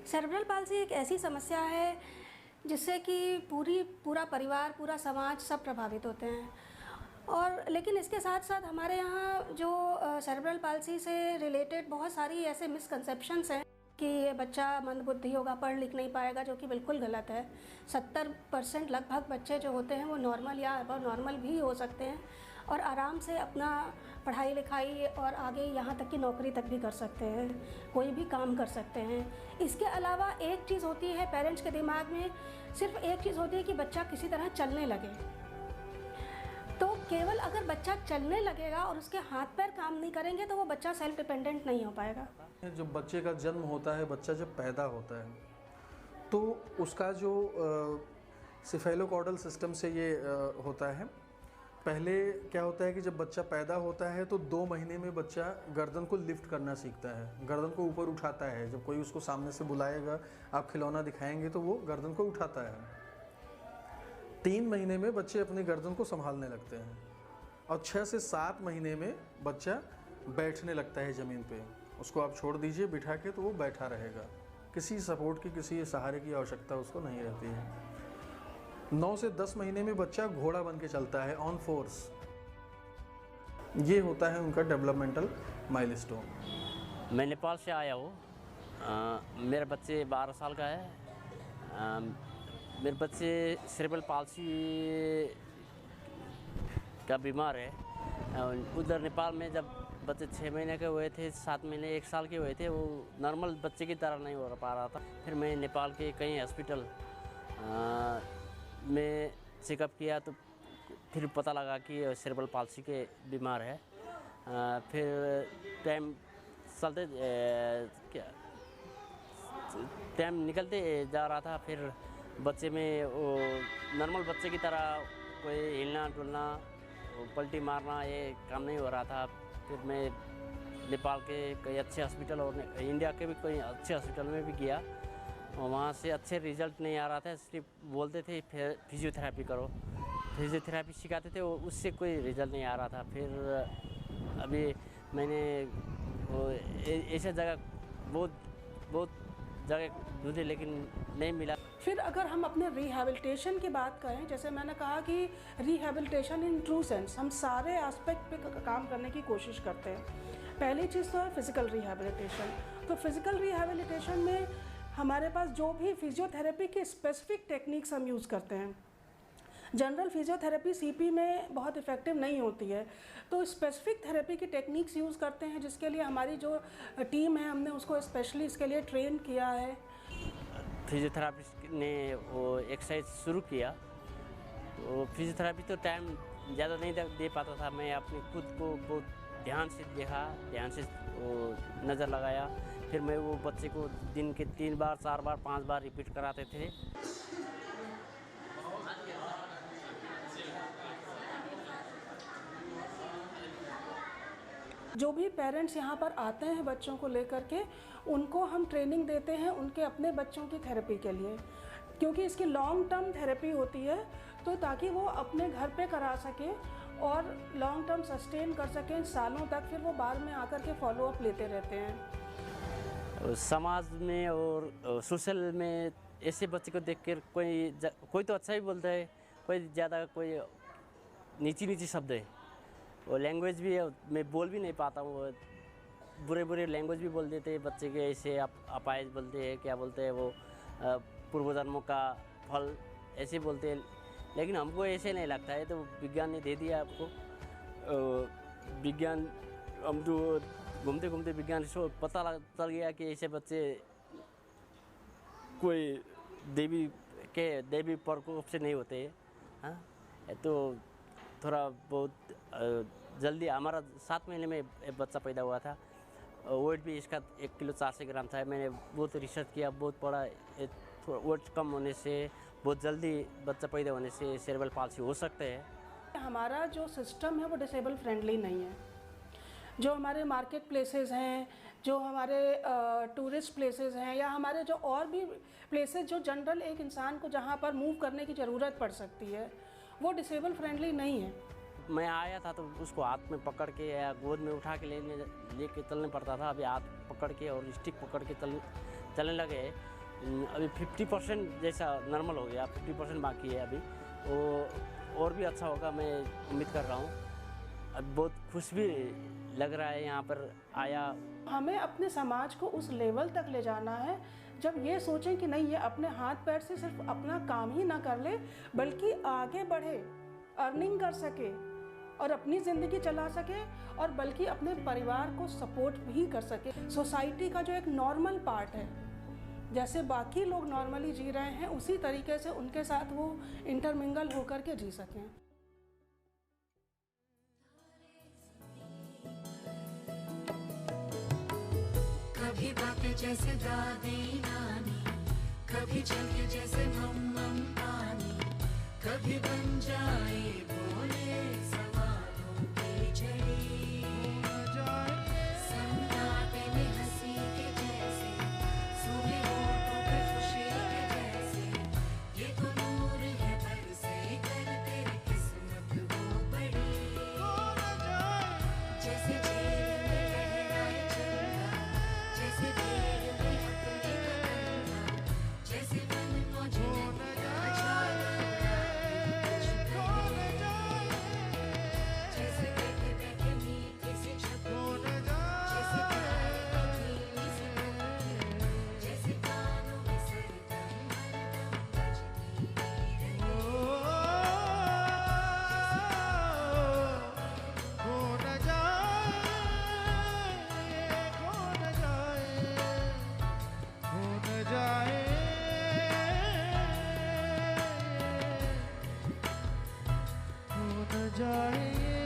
Cerebral palsy एक ऐसी समस्या है जिससे कि पूरा परिवार, पूरा समाज सब प्रभावित होते हैं। और लेकिन इसके साथ साथ हमारे यहाँ जो सेरेब्रल पाल्सी से रिलेटेड बहुत सारी ऐसे मिसकंसेप्शंस हैं कि ये बच्चा मंदबुद्धि होगा, पढ़ लिख नहीं पाएगा, जो कि बिल्कुल गलत है। 70% लगभग बच्चे जो होते हैं वो नॉर्मल या अबव नॉर्मल भी हो सकते हैं और आराम से अपना पढ़ाई लिखाई और आगे यहाँ तक कि नौकरी तक भी कर सकते हैं, कोई भी काम कर सकते हैं। इसके अलावा एक चीज़ होती है, पेरेंट्स के दिमाग में सिर्फ एक चीज़ होती है कि बच्चा किसी तरह चलने लगे। तो केवल अगर बच्चा चलने लगेगा और उसके हाथ पैर काम नहीं करेंगे तो वो बच्चा सेल्फ डिपेंडेंट नहीं हो पाएगा। जब बच्चे का जन्म होता है, बच्चा जब पैदा होता है तो उसका जो सिफेलोकॉर्डल सिस्टम से ये होता है। पहले क्या होता है कि जब बच्चा पैदा होता है तो 2 महीने में बच्चा गर्दन को लिफ्ट करना सीखता है, गर्दन को ऊपर उठाता है। जब कोई उसको सामने से बुलाएगा, आप खिलौना दिखाएंगे तो वो गर्दन को उठाता है। 3 महीने में बच्चे अपनी गर्दन को संभालने लगते हैं और 6 से 7 महीने में बच्चा बैठने लगता है ज़मीन पे। उसको आप छोड़ दीजिए बिठा के तो वो बैठा रहेगा, किसी सपोर्ट की, किसी सहारे की आवश्यकता उसको नहीं रहती है। 9 से 10 महीने में बच्चा घोड़ा बन के चलता है ऑन फोर्स। ये होता है उनका डेवलपमेंटल माइलस्टोन। मैं नेपाल से आया हूँ। मेरा बच्चे 12 साल का है। मेरे बच्चे सेरेब्रल पाल्सी का बीमार है। उधर नेपाल में जब बच्चे 6 महीने के हुए थे, 7 महीने 1 साल के हुए थे, वो नॉर्मल बच्चे की तरह नहीं हो पा रहा था। फिर मैं नेपाल के कई हॉस्पिटल में चेकअप किया तो फिर पता लगा कि सेरेब्रल पाल्सी के बीमार है। फिर टाइम निकलते जा रहा था। फिर बच्चे में वो नॉर्मल बच्चे की तरह कोई हिलना डुलना, पलटी मारना, ये काम नहीं हो रहा था। फिर मैं नेपाल के कई अच्छे हॉस्पिटल और इंडिया के भी कई अच्छे हॉस्पिटल में भी गया और वहाँ से अच्छे रिजल्ट नहीं आ रहा था। सिर्फ बोलते थे फिर फिजियोथेरेपी करो, फिजियोथेरेपी सिखाते थे, उससे कोई रिजल्ट नहीं आ रहा था। फिर अभी मैंने ऐसा जगह बहुत जगह ढूंढे लेकिन नहीं मिला। फिर अगर हम अपने रिहैबिलिटेशन की बात करें, जैसे मैंने कहा कि रिहैबिलिटेशन इन ट्रू सेंस, हम सारे एस्पेक्ट पे काम करने की कोशिश करते हैं। पहली चीज़ तो है फिज़िकल रिहैबिलिटेशन। तो फिज़िकल रिहैबिलिटेशन में हमारे पास जो भी फिजियोथेरेपी की स्पेसिफिक टेक्निक्स हम यूज़ करते हैं, जनरल फिजियोथेरेपी सीपी में बहुत इफ़ेक्टिव नहीं होती है, तो स्पेसिफिक थेरेपी की टेक्निक्स यूज़ करते हैं, जिसके लिए हमारी जो टीम है हमने उसको स्पेशली इसके लिए ट्रेन किया है। फिजियोथेरापिस्ट ने वो एक्सरसाइज शुरू किया तो फिजियोथेरापी तो टाइम ज़्यादा नहीं दे पाता था। मैं अपने खुद को बहुत ध्यान से देखा, ध्यान से वो नज़र लगाया। फिर मैं वो बच्चे को दिन के 3 बार 4 बार 5 बार रिपीट कराते थे। जो भी पेरेंट्स यहाँ पर आते हैं बच्चों को लेकर के, उनको हम ट्रेनिंग देते हैं उनके अपने बच्चों की थेरेपी के लिए, क्योंकि इसकी लॉन्ग टर्म थेरेपी होती है, तो ताकि वो अपने घर पे करा सकें और लॉन्ग टर्म सस्टेन कर सकें सालों तक। फिर वो बाद में आकर के फॉलो अप लेते रहते हैं। समाज में और सोशल में ऐसे बच्चे को देखकर कोई तो अच्छा ही बोलता है, कोई ज़्यादा कोई नीची शब्द है। वो लैंग्वेज भी मैं बोल भी नहीं पाता हूँ, बुरे लैंग्वेज भी बोल देते हैं बच्चे के। ऐसे अपाहिज बोलते हैं, क्या बोलते हैं वो, पूर्व जन्मों का फल ऐसे बोलते हैं। लेकिन हमको ऐसे नहीं लगता है, तो विज्ञान ने दे दिया आपको। विज्ञान हम तो घूमते घूमते विज्ञान से पता चल गया कि ऐसे बच्चे कोई देवी प्रकोप से नहीं होते। हाँ, तो थोड़ा बहुत जल्दी हमारा 7 महीने में एक बच्चा पैदा हुआ था। वेट भी इसका 1 किलो 400 ग्राम था। मैंने बहुत रिसर्च किया, बहुत पढ़ा। वेट कम होने से, बहुत जल्दी बच्चा पैदा होने से सेरेब्रल पाल्सी हो सकते हैं। हमारा जो सिस्टम है वो डिसेबल फ्रेंडली नहीं है। जो हमारे मार्केट प्लेसेस हैं, जो हमारे टूरिस्ट प्लेसेस हैं, या हमारे जो और भी प्लेसेस जो जनरल एक इंसान को जहाँ पर मूव करने की ज़रूरत पड़ सकती है, वो डिसेबल फ्रेंडली नहीं है। मैं आया था तो उसको हाथ में पकड़ के या गोद में उठा के लेके चलने पड़ता था। अभी हाथ पकड़ के और स्टिक पकड़ के चलने लगे अभी 50% जैसा नॉर्मल हो गया, 50% बाकी है अभी। वो और भी अच्छा होगा, मैं उम्मीद कर रहा हूँ। अब बहुत खुश भी लग रहा है यहाँ पर आया। हमें अपने समाज को उस लेवल तक ले जाना है जब ये सोचें कि नहीं, ये अपने हाथ पैर से सिर्फ अपना काम ही ना कर ले, बल्कि आगे बढ़े, अर्निंग कर सके और अपनी ज़िंदगी चला सके, और बल्कि अपने परिवार को सपोर्ट भी कर सके। सोसाइटी का जो एक नॉर्मल पार्ट है, जैसे बाकी लोग नॉर्मली जी रहे हैं, उसी तरीके से उनके साथ वो इंटरमिंगल होकर के जी सकें। कभी बातें जैसे दादी नानी, कभी चलके जैसे मम्मम पानी, कभी बन जाए बोले सवालों की झड़ी, सन्नाटे में हंसी के जैसे, सूखे होठों पे खुशी के जैसे, ये तो नूर है बरसे कर तेरी किस्मत हो बड़ी, जैसे जेल में लहराए चंदा, जैसे देर में अपनी कदम, जैसे मन को जिंदगी का कुछ करे, जैसे बैठे बैठे मीठी सी छपकी, जैसे प्यार की धीमी सी धड़कन, जैसे कानों में सरगम हरदम बजती रहे। जाए